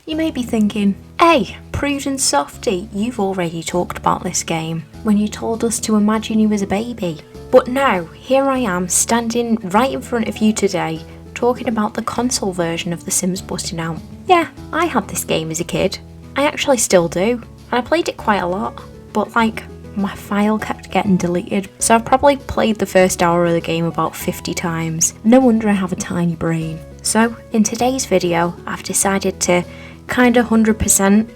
You may be thinking, hey, Prudence, Softy, you've already talked about this game when you told us to imagine you as a baby. But now, here I am standing right in front of you today talking about the console version of The Sims Bustin' Out. Yeah, I had this game as a kid. I actually still do, and I played it quite a lot, but my file kept getting deleted, so I've probably played the first hour of the game about 50 times. No wonder I have a tiny brain. So, in today's video, I've decided to kinda 100%,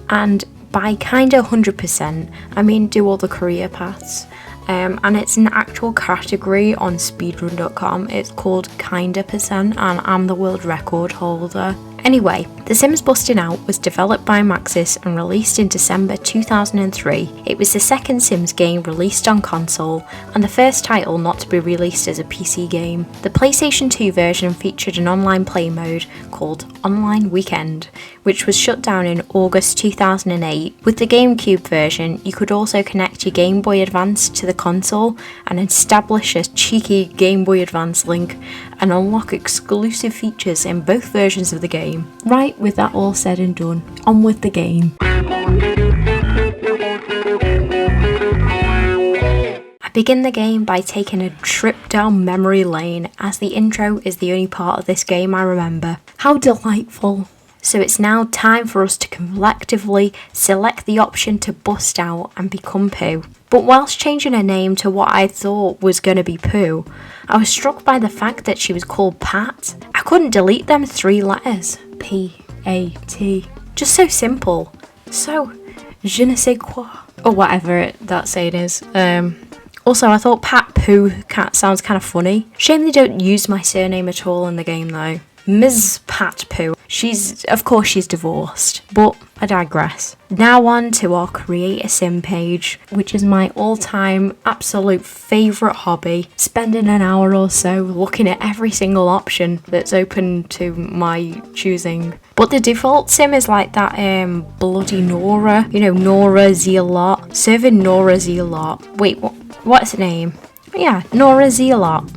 and by kinda 100%, I mean do all the career paths. And it's an actual category on speedrun.com. It's called kinda percent, and I'm the world record holder. Anyway, The Sims Bustin' Out was developed by Maxis and released in December 2003. It was the second Sims game released on console, and the first title not to be released as a PC game. The PlayStation 2 version featured an online play mode called Online Weekend, which was shut down in August 2008. With the GameCube version, you could also connect your Game Boy Advance to the console and establish a cheeky Game Boy Advance link and unlock exclusive features in both versions of the game. Right, with that all said and done, on with the game. I begin the game by taking a trip down memory lane, as the intro is the only part of this game I remember. How delightful. So it's now time for us to collectively select the option to bust out and become Pooh. But whilst changing her name to what I thought was going to be Pooh, I was struck by the fact that she was called Pat. I couldn't delete them 3 letters. P-A-T. Just so simple. So, je ne sais quoi. Or whatever that saying is. Also, I thought Pat Pooh sounds kind of funny. Shame they don't use my surname at all in the game though. Ms. Pat Pooh. Of course she's divorced, but I digress. Now on to our Create a Sim page, which is my all-time absolute favourite hobby. Spending an hour or so looking at every single option that's open to my choosing. But the default sim is like that bloody Nora. You know, Nora Zealot. Serving Nora Zealot. Wait, what's her name? Yeah, Nora Zealot.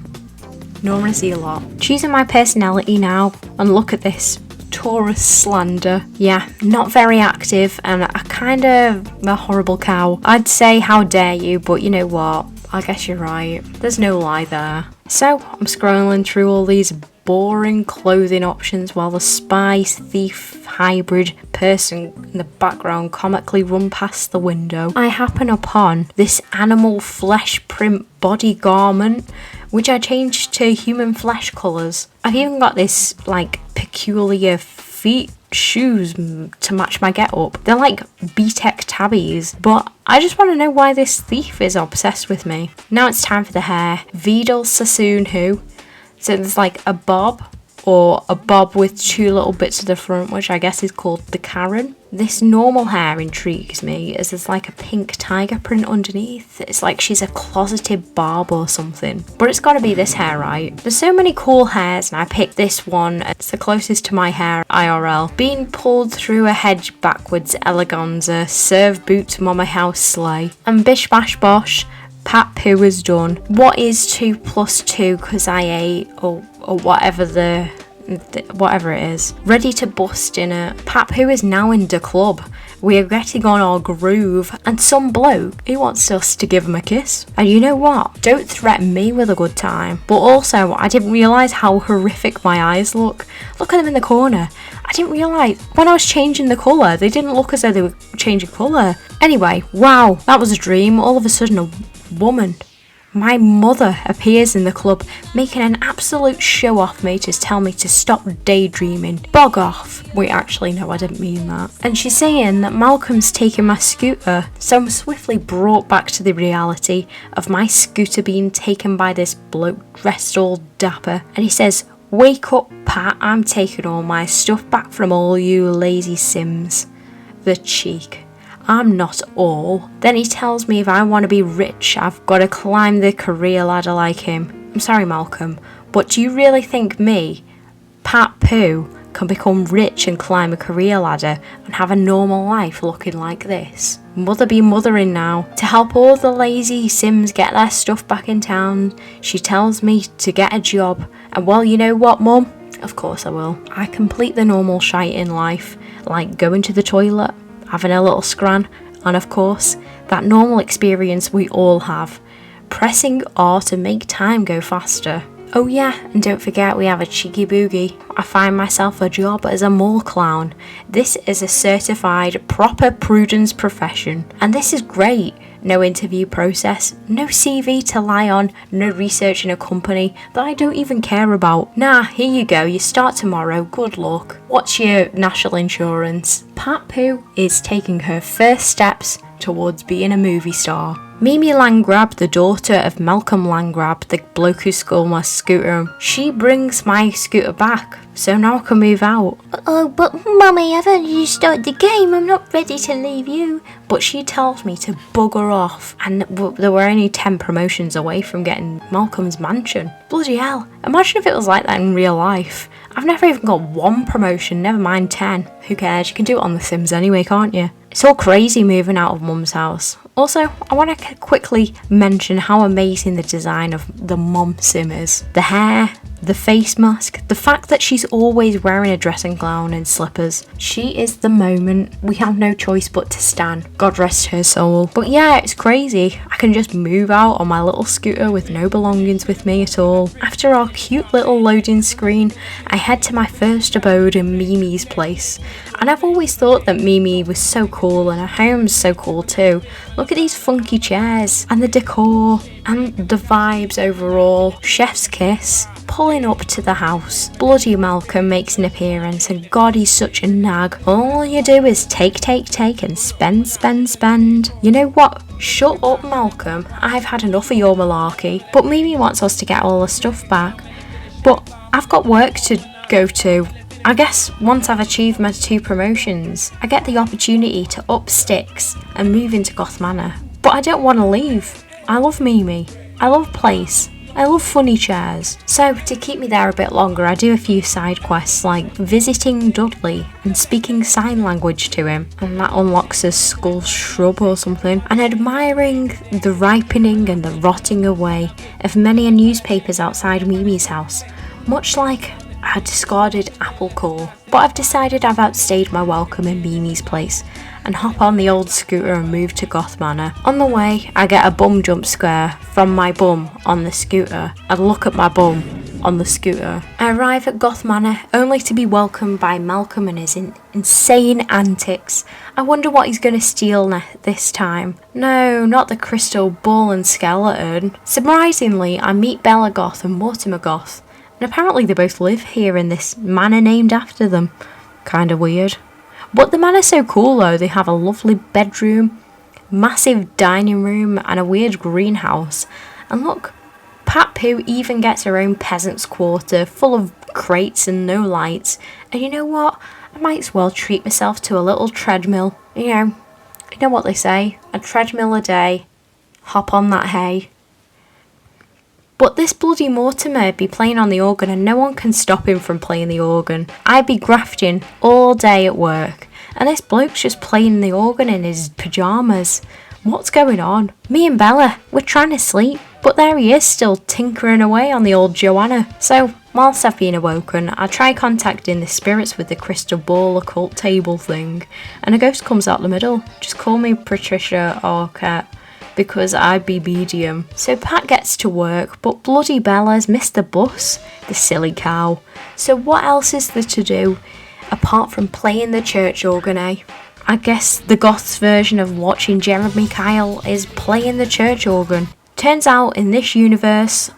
Nora Zealot. Choosing my personality now, and look at this. Taurus slander. Yeah, not very active, and a kind of a horrible cow. I'd say how dare you, but you know what? I guess you're right. There's no lie there. So, I'm scrolling through all these boring clothing options while the spy, thief, hybrid person in the background comically run past the window. I happen upon this animal flesh print body garment, which I changed to human flesh colours. I've even got this peculiar feet shoes to match my get-up. They're like B-Tech tabbies, but I just want to know why this thief is obsessed with me. Now it's time for the hair. Vidal Sassoon who. So there's like a bob, or a bob with 2 little bits at the front, which I guess is called the Karen. This normal hair intrigues me, as there's like a pink tiger print underneath. It's like she's a closeted barb or something. But it's gotta be this hair, right? There's so many cool hairs, and I picked this one. It's the closest to my hair IRL. Being pulled through a hedge backwards eleganza, serve boots mama house sleigh. And bish bash bosh, Pat Pooh is done. What is 2 + 2 'cause I ate, or whatever whatever it is. Ready to bust in it. Pat Pooh is now in the club. We are getting on our groove, and some bloke, he wants us to give him a kiss. And you know what? Don't threaten me with a good time. But also, I didn't realise how horrific my eyes look. Look at them in the corner. I didn't realise, when I was changing the colour, they didn't look as though they were changing colour. Anyway, wow, that was a dream. All of a sudden, a woman, my mother, appears in the club, making an absolute show off me to tell me to stop daydreaming. Bog off. Wait, actually, no, I didn't mean that. And she's saying that Malcolm's taking my scooter, so I'm swiftly brought back to the reality of my scooter being taken by this bloke dressed all dapper. And he says, "Wake up, Pat, I'm taking all my stuff back from all you lazy Sims." The cheek. I'm not all. Then he tells me if I want to be rich, I've got to climb the career ladder like him. I'm sorry, Malcolm, but do you really think me, Pat Pooh, can become rich and climb a career ladder and have a normal life looking like this? Mother be mothering now. To help all the lazy Sims get their stuff back in town, she tells me to get a job. And well, you know what, Mum? Of course I will. I complete the normal shite in life. like going to the toilet, having a little scran, and of course, that normal experience we all have, pressing R to make time go faster. Oh yeah, and don't forget we have a cheeky boogie. I find myself a job as a mall clown. This is a certified proper Prudence profession, and this is great. No interview process, no CV to lie on, no research in a company that I don't even care about. Nah, here you go, you start tomorrow, good luck. What's your national insurance? Pat Pooh is taking her first steps towards being a movie star. Mimi Landgrab, the daughter of Malcolm Landgrab, the bloke who stole my scooter, she brings my scooter back, so now I can move out. Oh, but Mummy, I've only just started the game, I'm not ready to leave you. But she tells me to bugger off, and there were only 10 promotions away from getting Malcolm's mansion. Bloody hell, imagine if it was like that in real life. I've never even got 1 promotion, never mind 10. Who cares, you can do it on The Sims anyway, can't you? It's all crazy moving out of Mum's house. Also, I want to quickly mention how amazing the design of the Mum Sim is. The hair, the face mask, the fact that she's always wearing a dressing gown and slippers. She is the moment. We have no choice but to stan. God rest her soul. But yeah, it's crazy. I can just move out on my little scooter with no belongings with me at all. After our cute little loading screen, I head to my first abode in Mimi's place. And I've always thought that Mimi was so cool, and her home's so cool too. Look at these funky chairs, and the decor, and the vibes overall. Chef's kiss. Pulling up to the house, bloody Malcolm makes an appearance, and God, he's such a nag. All you do is take and spend. You know what? Shut up, Malcolm. I've had enough of your malarkey. But Mimi wants us to get all the stuff back. But I've got work to go to. I guess once I've achieved my 2 promotions, I get the opportunity to up sticks and move into Goth Manor. But I don't want to leave. I love Mimi. I love place. I love funny chairs. So to keep me there a bit longer, I do a few side quests like visiting Dudley and speaking sign language to him, and that unlocks a skull shrub or something, and admiring the ripening and the rotting away of many a newspapers outside Mimi's house, much like a discarded apple core. But I've decided I've outstayed my welcome in Mimi's place and hop on the old scooter and move to Goth Manor. On the way, I get a bum jump scare from my bum on the scooter and look at my bum on the scooter. I arrive at Goth Manor only to be welcomed by Malcolm and his insane antics. I wonder what he's going to steal this time. No, not the crystal bull and skeleton. Surprisingly, I meet Bella Goth and Mortimer Goth. And apparently they both live here in this manor named after them. Kinda weird. But the manor's so cool though. They have a lovely bedroom, massive dining room, and a weird greenhouse. And look, Pat Pooh even gets her own peasant's quarter full of crates and no lights. And you know what? I might as well treat myself to a little treadmill. You know what they say? A treadmill a day. Hop on that hay. But this bloody Mortimer be playing on the organ and no one can stop him from playing the organ. I be grafting all day at work and this bloke's just playing the organ in his pyjamas. What's going on? Me and Bella, we're trying to sleep, but there he is still tinkering away on the old Joanna. So, whilst I've been awoken, I try contacting the spirits with the crystal ball occult table thing, and a ghost comes out the middle. Just call me Patricia or Cat, because I be medium. So Pat gets to work, but bloody Bella's missed the bus, the silly cow. So what else is there to do, apart from playing the church organ, eh? I guess the Goths version of watching Jeremy Kyle is playing the church organ. Turns out in this universe,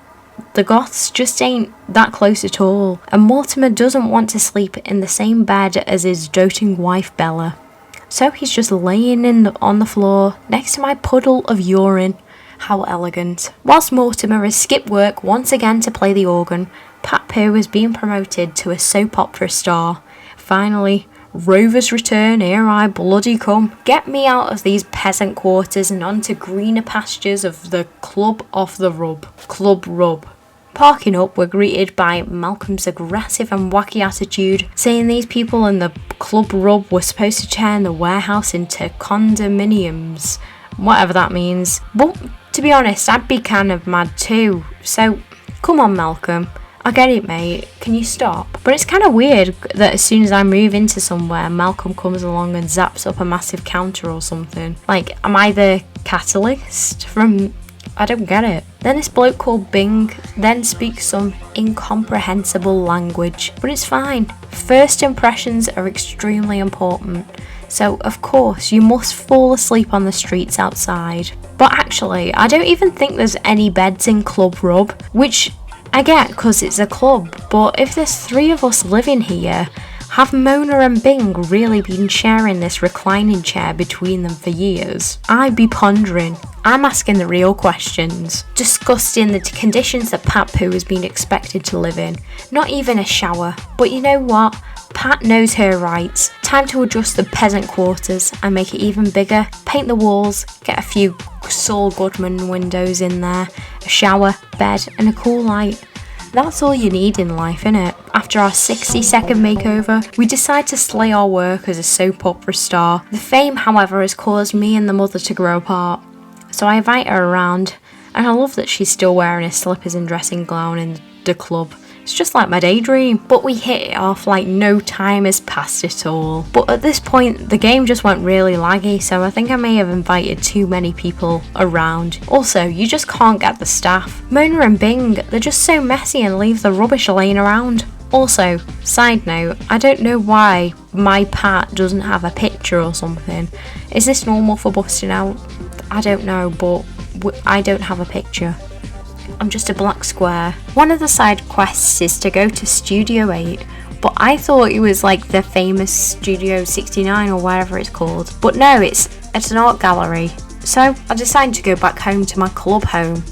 the Goths just ain't that close at all, and Mortimer doesn't want to sleep in the same bed as his doting wife Bella. So he's just laying on the floor next to my puddle of urine. How elegant. Whilst Mortimer has skipped work once again to play the organ, Pat Pooh is being promoted to a soap opera star. Finally, Rover's return, here I bloody come. Get me out of these peasant quarters and onto greener pastures of the Club off the Rub. Club Rub. Parking up, we're greeted by Malcolm's aggressive and wacky attitude, saying these people in the Club Rub were supposed to turn the warehouse into condominiums, whatever that means. But to be honest, I'd be kind of mad too. So come on, Malcolm, I get it, mate. Can you stop? But it's kind of weird that as soon as I move into somewhere, Malcolm comes along and zaps up a massive counter or something. Like, am I the catalyst from... I don't get it. Then this bloke called Bing then speaks some incomprehensible language. But it's fine. First impressions are extremely important. So, of course, you must fall asleep on the streets outside. But actually, I don't even think there's any beds in Club Rub, which I get because it's a club, but if there's 3 of us living here, have Mona and Bing really been sharing this reclining chair between them for years? I'd be pondering. I'm asking the real questions. Disgusting the conditions that Pat Poo has been expected to live in. Not even a shower. But you know what? Pat knows her rights. Time to adjust the peasant quarters and make it even bigger. Paint the walls, get a few Saul Goodman windows in there, a shower, bed and a cool light. That's all you need in life, innit? After our 60-second makeover, we decide to slay our work as a soap opera star. The fame, however, has caused me and the mother to grow apart. So I invite her around, and I love that she's still wearing her slippers and dressing gown in the club. It's just like my daydream. But we hit it off like no time has passed at all. But at this point, the game just went really laggy, so I think I may have invited too many people around. Also, you just can't get the staff. Mona and Bing, they're just so messy and leave the rubbish laying around. Also, side note, I don't know why my Pat doesn't have a picture or something. Is this normal for busting out? I don't know, but I don't have a picture. I'm just a black square. One of the side quests is to go to Studio 8, but I thought it was like the famous Studio 69 or whatever it's called. But no, it's an art gallery. So I decided to go back home to my club home,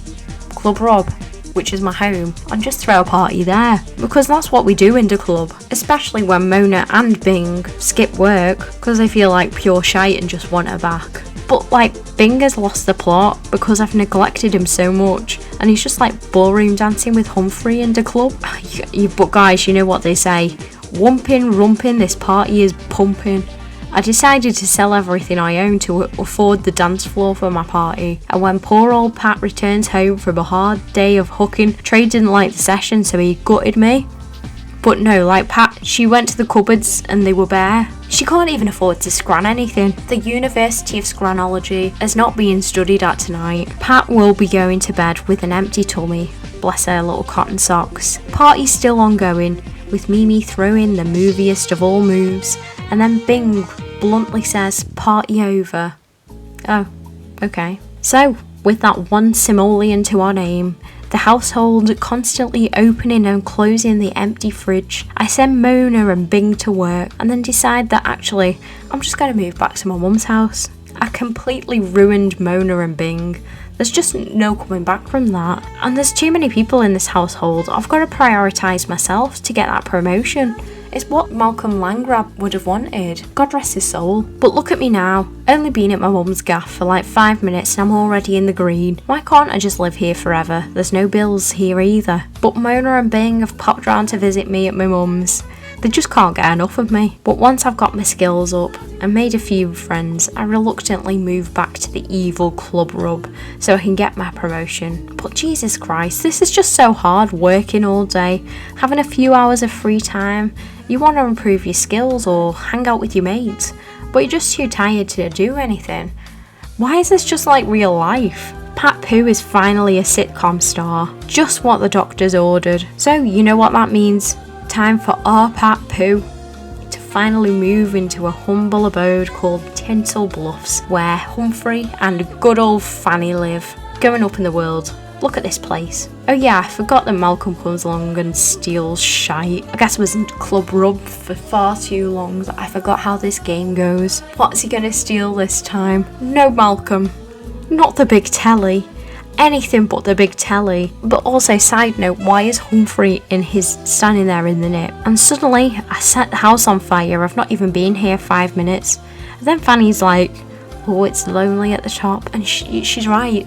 Club Rob, which is my home, and just throw a party there. Because that's what we do in the club, especially when Mona and Bing skip work because they feel like pure shite and just want her back. But like, Bing has lost the plot because I've neglected him so much, and he's just like ballroom dancing with Humphrey in the club. But guys, you know what they say, wumping, rumping, this party is pumping. I decided to sell everything I own to afford the dance floor for my party, and when poor old Pat returns home from a hard day of hooking, Trey didn't like the session so he gutted me. But no, like Pat, she went to the cupboards and they were bare. She can't even afford to scran anything. The University of Scranology is not being studied at tonight. Pat will be going to bed with an empty tummy. Bless her little cotton socks. Party's still ongoing, with Mimi throwing the moviest of all moves, and then Bing bluntly says, "Party over." Oh, okay. So, with that one simoleon to our name, the household constantly opening and closing the empty fridge, I send Mona and Bing to work and then decide that actually I'm just going to move back to my mum's house. I completely ruined Mona and Bing. There's just no coming back from that. And there's too many people in this household. I've got to prioritise myself to get that promotion. It's what Malcolm Langrab would have wanted. God rest his soul. But look at me now. Only been at my mum's gaff for like 5 minutes and I'm already in the green. Why can't I just live here forever? There's no bills here either. But Mona and Bing have popped round to visit me at my mum's. They just can't get enough of me. But once I've got my skills up and made a few friends, I reluctantly move back to the evil Club Rub so I can get my promotion. But Jesus Christ, this is just so hard, working all day, having a few hours of free time. You want to improve your skills or hang out with your mates, but you're just too tired to do anything. Why is this just like real life? Pat Poo is finally a sitcom star, just what the doctors ordered. So you know what that means? Time for our Pat Poo to finally move into a humble abode called Tinsel Bluffs, where Humphrey and good old Fanny live. Going up in the world. Look at this place. Oh yeah, I forgot that Malcolm comes along and steals shite. I guess I was in Club Rub for far too long that I forgot how this game goes. What's he gonna steal this time? No, Malcolm. Not the big telly. Anything but the big telly. But also, side note, why is Humphrey standing there in the nip? And suddenly I set the house on fire. I've not even been here 5 minutes. And then Fanny's like, Oh, it's lonely at the top, and she's right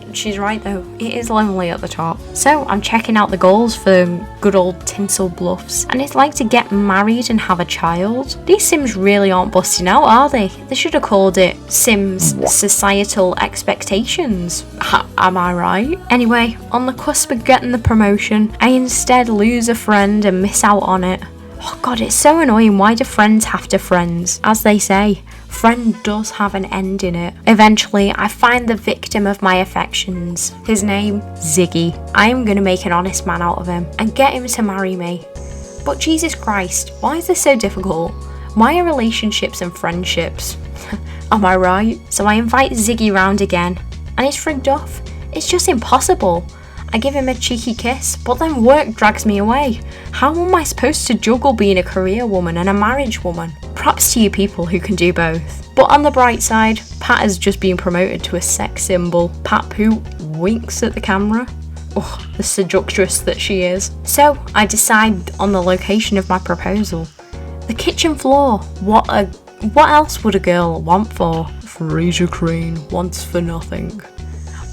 though, it is lonely at the top. So I'm checking out the goals for good old Tinsel Bluffs, and it's like to get married and have a child. These Sims really aren't busting out, are they? They should have called it Sims Societal Expectations. Am I right? Anyway, on the cusp of getting the promotion, I instead lose a friend and miss out on it. Oh god, it's so annoying. Why do friends have to friends? As they say, friend does have an end in it. Eventually, I find the victim of my affections. His name, Ziggy. I am going to make an honest man out of him and get him to marry me. But Jesus Christ, why is this so difficult? Why are relationships and friendships? Am I right? So I invite Ziggy round again, and he's frigged off. It's just impossible. I give him a cheeky kiss, but then work drags me away. How am I supposed to juggle being a career woman and a marriage woman? Props to you people who can do both. But on the bright side, Pat has just been promoted to a sex symbol. Pat Poo winks at the camera. Oh, the seductress that she is. So I decide on the location of my proposal. The kitchen floor. What else would a girl want for? Fraser Crane wants for nothing.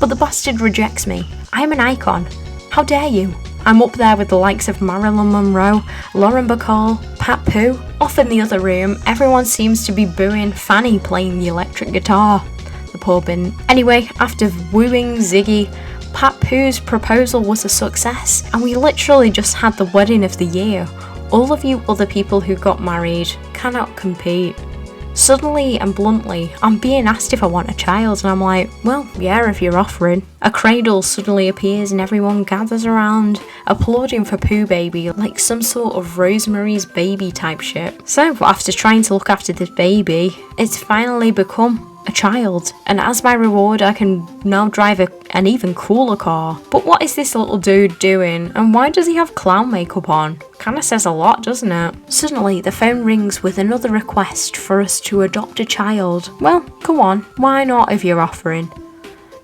But the bastard rejects me. I am an icon. How dare you? I'm up there with the likes of Marilyn Monroe, Lauren Bacall, Pat Poo. Off in the other room, everyone seems to be booing Fanny playing the electric guitar. The poor bin. Anyway, after wooing Ziggy, Pat Poo's proposal was a success, and we literally just had the wedding of the year. All of you other people who got married cannot compete. Suddenly and bluntly, I'm being asked if I want a child, and I'm like, well, yeah, if you're offering. A cradle suddenly appears and everyone gathers around, applauding for Pooh Baby, like some sort of Rosemary's Baby type shit. So, after trying to look after this baby, it's finally become a child, and as my reward I can now drive an even cooler car. But what is this little dude doing, and why does he have clown makeup on? Kinda says a lot, doesn't it? Suddenly the phone rings with another request for us to adopt a child. Well, come on, why not if you're offering?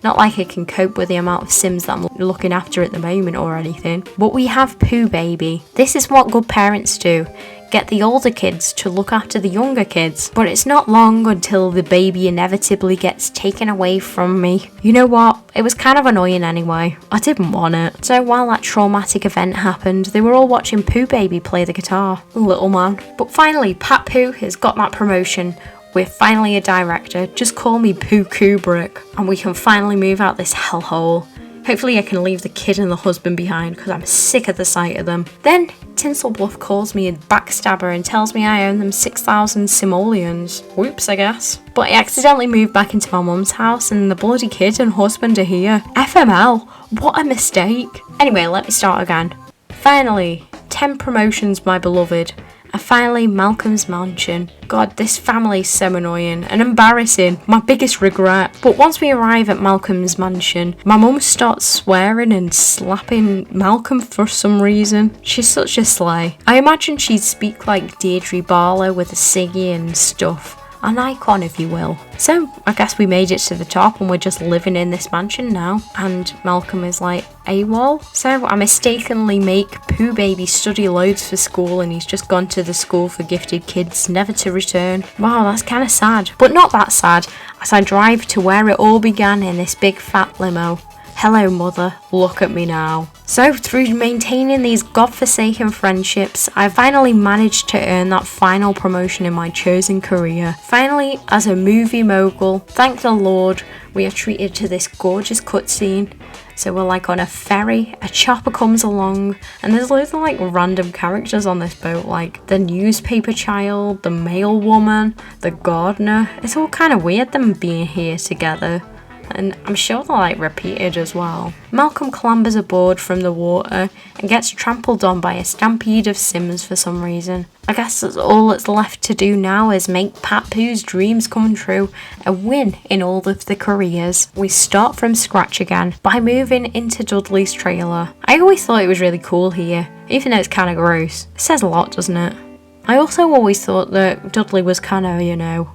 Not like I can cope with the amount of Sims that I'm looking after at the moment or anything. But we have Pooh Baby. This is what good parents do. Get the older kids to look after the younger kids. But it's not long until the baby inevitably gets taken away from me. You know what? It was kind of annoying anyway. I didn't want it. So while that traumatic event happened, they were all watching Pooh Baby play the guitar. Little man. But finally, Pat Pooh has got that promotion. We're finally a director. Just call me Pooh Kubrick. And we can finally move out this hellhole. Hopefully I can leave the kid and the husband behind because I'm sick of the sight of them. Then Tinsel Bluff calls me a backstabber and tells me I owe them 6,000 simoleons. Whoops, I guess. But I accidentally moved back into my mum's house and the bloody kid and husband are here. FML, what a mistake. Anyway, let me start again. Finally, 10 promotions, my beloved. And finally, Malcolm's mansion. God, this family's so annoying and embarrassing. My biggest regret. But once we arrive at Malcolm's mansion, my mum starts swearing and slapping Malcolm for some reason. She's such a slay. I imagine she'd speak like Deirdre Barlow with a ciggy and stuff. An icon, if you will. So, I guess we made it to the top and we're just living in this mansion now. And Malcolm is like AWOL. So, I mistakenly make Pooh Baby study loads for school and he's just gone to the school for gifted kids, never to return. Wow, that's kind of sad. But not that sad, as I drive to where it all began in this big fat limo. Hello mother, look at me now. So through maintaining these godforsaken friendships, I finally managed to earn that final promotion in my chosen career. Finally, as a movie mogul, thank the Lord, we are treated to this gorgeous cutscene. So we're like on a ferry, a chopper comes along, and there's loads of like random characters on this boat, like the newspaper child, the mail woman, the gardener. It's all kind of weird them being here together. And I'm sure they're like repeated as well. Malcolm clambers aboard from the water and gets trampled on by a stampede of Sims for some reason. I guess that's all that's left to do now is make Pat Pooh's dreams come true and win in all of the careers. We start from scratch again by moving into Dudley's trailer. I always thought it was really cool here, even though it's kind of gross. It says a lot, doesn't it? I also always thought that Dudley was kind of, you know.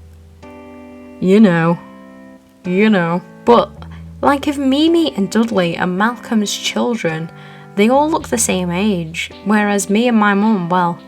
But, like if Mimi and Dudley are Malcolm's children, they all look the same age, whereas me and my mum, well,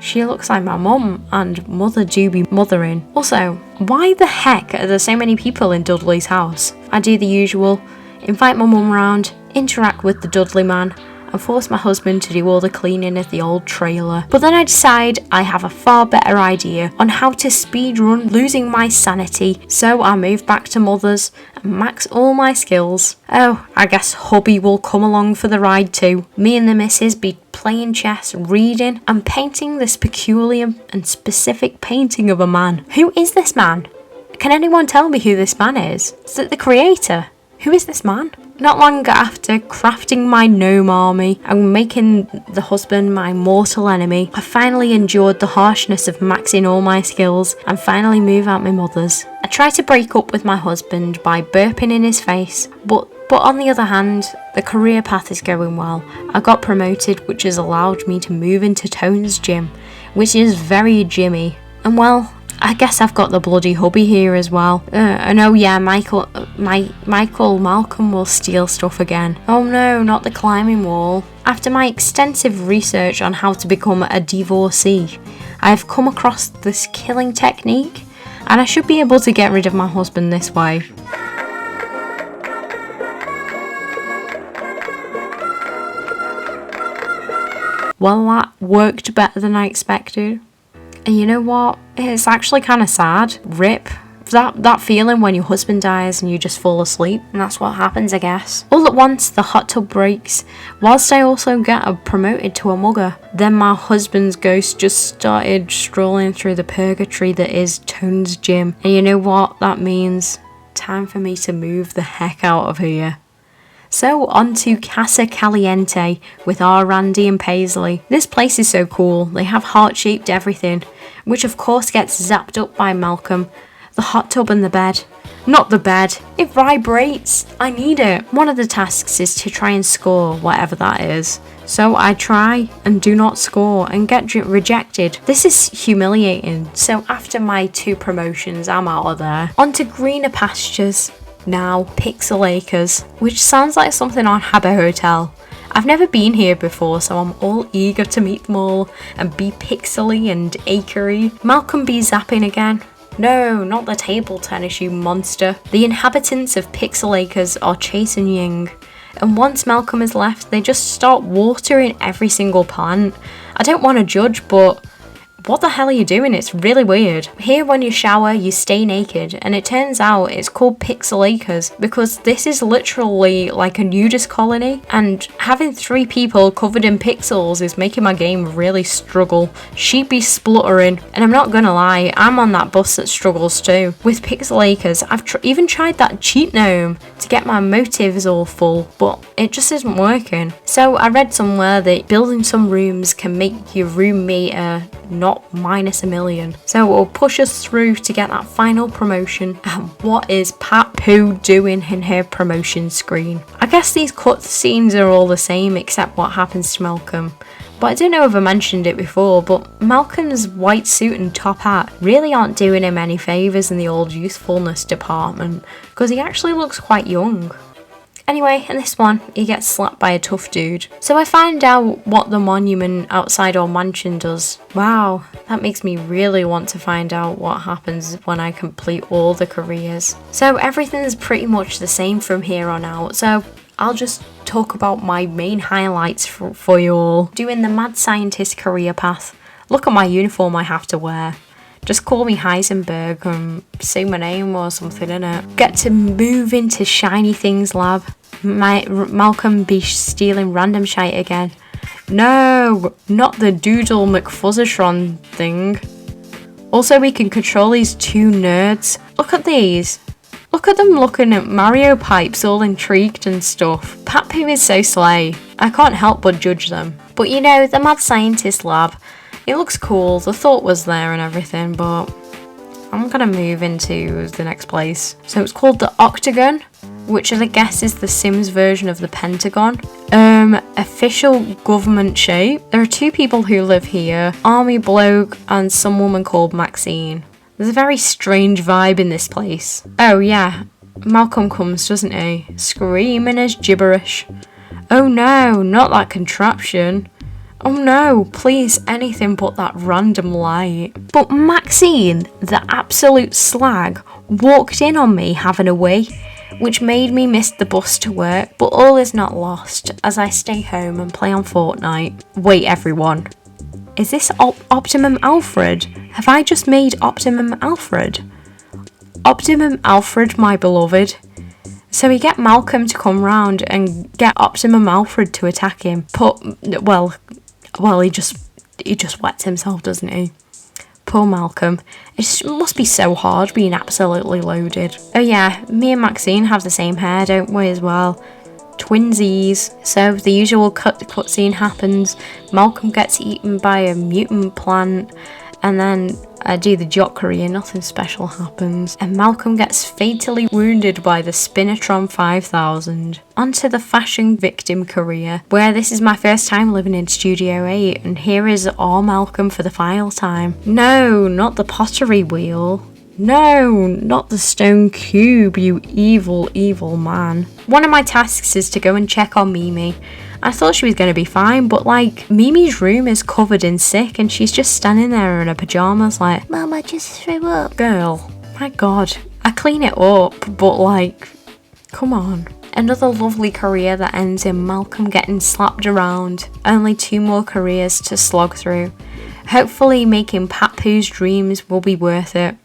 She looks like my mum, and mother do be mothering. Also, why the heck are there so many people in Dudley's house? I do the usual, invite my mum round, interact with the Dudley man, and force my husband to do all the cleaning of the old trailer. But then I decide I have a far better idea on how to speedrun losing my sanity, so I move back to mother's and max all my skills. Oh, I guess hubby will come along for the ride too. Me and the missus be playing chess, reading, and painting this peculiar and specific painting of a man. Who is this man? Can anyone tell me who this man is? Is it the creator? Who is this man? Not long after crafting my gnome army and making the husband my mortal enemy, I finally endured the harshness of maxing all my skills and finally move out my mother's. I tried to break up with my husband by burping in his face, but on the other hand, the career path is going well. I got promoted, which has allowed me to move into Tone's gym, which is very gymmy. And well, I guess I've got the bloody hubby here as well. And oh yeah, Michael Malcolm will steal stuff again. Oh no, not the climbing wall. After my extensive research on how to become a divorcee, I've come across this killing technique, and I should be able to get rid of my husband this way. Well, that worked better than I expected. And you know what? It's actually kind of sad. RIP. That feeling when your husband dies and you just fall asleep. And that's what happens, I guess. All at once, the hot tub breaks, whilst I also get promoted to a mugger. Then my husband's ghost just started strolling through the purgatory that is Tone's gym. And you know what that means? Time for me to move the heck out of here. So on to Casa Caliente with our Randy and Paisley. This place is so cool. They have heart-shaped everything, which of course gets zapped up by Malcolm. The hot tub and the bed. Not the bed. It vibrates. I need it. One of the tasks is to try and score whatever that is. So I try and do not score and get rejected. This is humiliating. So after my 2 promotions, I'm out of there. On to greener pastures. Now, Pixel Acres, which sounds like something on Habbo Hotel. I've never been here before, so I'm all eager to meet them all and be pixely and acre-y. Malcolm be zapping again. No, not the table tennis, you monster. The inhabitants of Pixel Acres are chasing Ying, and once Malcolm is left, they just start watering every single plant. I don't want to judge, but what the hell are you doing? It's really weird. Here when you shower, you stay naked, and it turns out it's called Pixel Acres because this is literally like a nudist colony, and having 3 people covered in pixels is making my game really struggle. Sheep be spluttering, and I'm not gonna lie, I'm on that bus that struggles too. With Pixel Acres, I've even tried that cheat gnome to get my motives all full, but it just isn't working. So I read somewhere that building some rooms can make your room meter not minus 1 million. So it will push us through to get that final promotion. And what is Pat Pooh doing in her promotion screen? I guess these cutscenes are all the same except what happens to Malcolm. But I don't know if I mentioned it before, but Malcolm's white suit and top hat really aren't doing him any favours in the old youthfulness department, because he actually looks quite young. Anyway, in this one, he gets slapped by a tough dude. So I find out what the monument outside our mansion does. Wow, that makes me really want to find out what happens when I complete all the careers. So everything's pretty much the same from here on out, so I'll just talk about my main highlights for you all. Doing the mad scientist career path. Look at my uniform I have to wear. Just call me Heisenberg and say my name or something, innit? Get to move into Shiny Things Lab. Malcolm be stealing random shite again. No, not the Doodle McFuzzatron thing. Also, we can control these 2 nerds. Look at these. Look at them looking at Mario pipes all intrigued and stuff. Pat Pooh is so slay. I can't help but judge them. But you know, the Mad Scientist Lab, it looks cool, the thought was there and everything, but I'm gonna move into the next place. So it's called the Octagon, which I guess is the Sims version of the Pentagon. Official government shape. There are 2 people who live here, Army Bloke and some woman called Maxine. There's a very strange vibe in this place. Oh yeah, Malcolm comes, doesn't he? Screaming his gibberish. Oh no, not that contraption. Oh no, please, anything but that random light. But Maxine, the absolute slag, walked in on me having a wee, which made me miss the bus to work, but all is not lost as I stay home and play on Fortnite. Wait, everyone. Is this Optimum Alfred? Have I just made Optimum Alfred? Optimum Alfred, my beloved. So we get Malcolm to come round and get Optimum Alfred to attack him. Well, he just wets himself, doesn't he? Poor Malcolm. It must be so hard being absolutely loaded. Oh yeah, me and Maxine have the same hair, don't we, as well? Twinsies. So the usual cutscene happens. Malcolm gets eaten by a mutant plant, and then I do the Jockery and nothing special happens. And Malcolm gets fatally wounded by the Spinatron 5000. Onto the fashion victim career, where this is my first time living in Studio 8, and here is our Malcolm for the final time. No, not the pottery wheel. No, not the stone cube, you evil, evil man. One of my tasks is to go and check on Mimi. I thought she was going to be fine, but like, Mimi's room is covered in sick and she's just standing there in her pyjamas like, Mum, I just threw up. Girl, my God. I clean it up, but like, come on. Another lovely career that ends in Malcolm getting slapped around. Only 2 more careers to slog through. Hopefully making Pat Pooh's dreams will be worth it.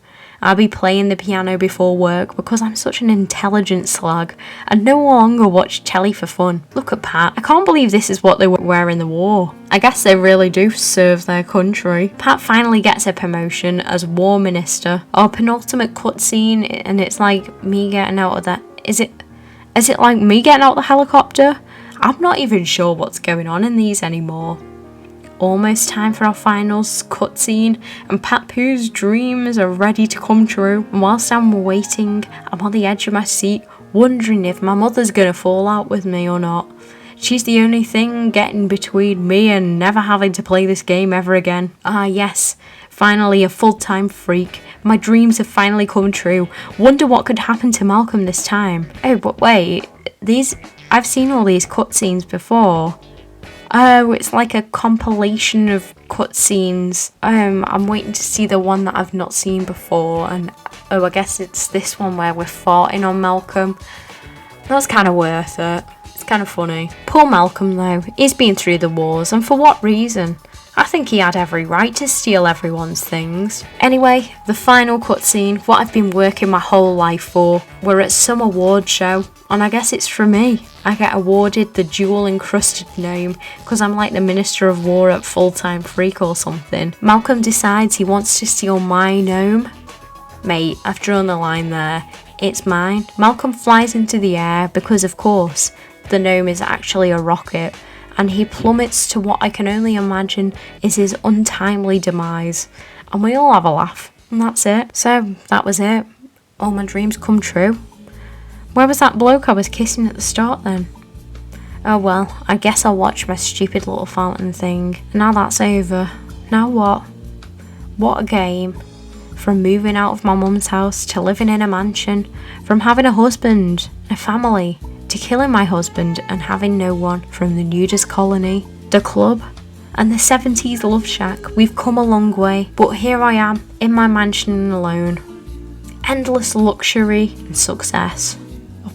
I'll be playing the piano before work because I'm such an intelligent slag and no longer watch telly for fun. Look at Pat. I can't believe this is what they were in the war. I guess they really do serve their country. Pat finally gets a promotion as War Minister. Our penultimate cutscene, and it's like me getting out of that. Is it like me getting out of the helicopter? I'm not even sure what's going on in these anymore. Almost time for our final cutscene, and Pat Pooh's dreams are ready to come true. And whilst I'm waiting, I'm on the edge of my seat, wondering if my mother's gonna fall out with me or not. She's the only thing getting between me and never having to play this game ever again. Ah yes, finally a full-time freak. My dreams have finally come true. Wonder what could happen to Malcolm this time. Oh, but wait, I've seen all these cutscenes before. Oh, it's like a compilation of cutscenes. I'm waiting to see the one that I've not seen before, and oh, I guess it's this one where we're farting on Malcolm. That's kind of worth it. It's kind of funny. Poor Malcolm though, he's been through the wars, and for what reason? I think he had every right to steal everyone's things. Anyway, the final cutscene, what I've been working my whole life for. We're at some award show, and I guess it's for me. I get awarded the jewel-encrusted gnome because I'm like the Minister of War at Full-Time Freak or something. Malcolm decides he wants to steal my gnome. Mate, I've drawn the line there. It's mine. Malcolm flies into the air because, of course, the gnome is actually a rocket, and he plummets to what I can only imagine is his untimely demise. And we all have a laugh, and that's it. So, that was it. All my dreams come true. Where was that bloke I was kissing at the start then? Oh well, I guess I'll watch my stupid little fountain thing. And now that's over. Now what? What a game. From moving out of my mum's house to living in a mansion. From having a husband, a family, to killing my husband and having no one. From the nudist colony, the club, and the 70s love shack. We've come a long way, but here I am, in my mansion alone. Endless luxury and success.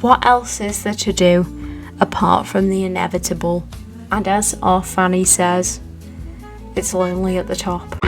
What else is there to do, apart from the inevitable? And as our Fanny says, it's lonely at the top.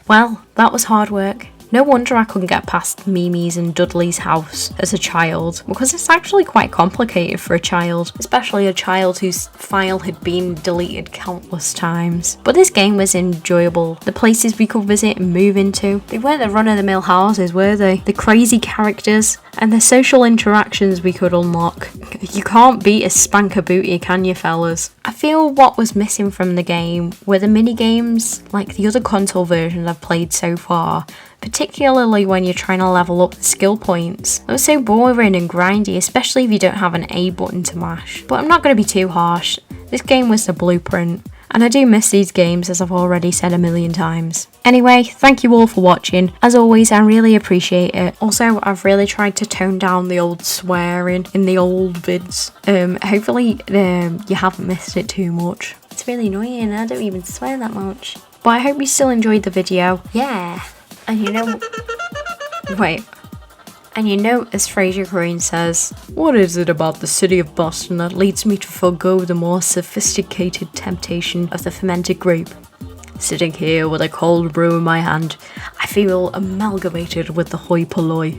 Well, that was hard work. No wonder I couldn't get past Mimi's and Dudley's house as a child, because it's actually quite complicated for a child, especially a child whose file had been deleted countless times. But this game was enjoyable. The places we could visit and move into, they weren't the run-of-the-mill houses, were they? The crazy characters and the social interactions we could unlock. You can't beat a spanker booty, can you, fellas? I feel what was missing from the game were the mini-games like the other console versions I've played so far, particularly when you're trying to level up the skill points. It was so boring and grindy, especially if you don't have an A button to mash. But I'm not going to be too harsh. This game was the blueprint. and I do miss these games, as I've already said a million times. Anyway, thank you all for watching. As always, I really appreciate it. Also, I've really tried to tone down the old swearing in the old vids. Hopefully you haven't missed it too much. It's really annoying, I don't even swear that much. But I hope you still enjoyed the video. Yeah, and you know... Wait. And you know, as Fraser Crane says, what is it about the city of Bustin that leads me to forego the more sophisticated temptation of the fermented grape? Sitting here with a cold brew in my hand, I feel amalgamated with the hoi polloi.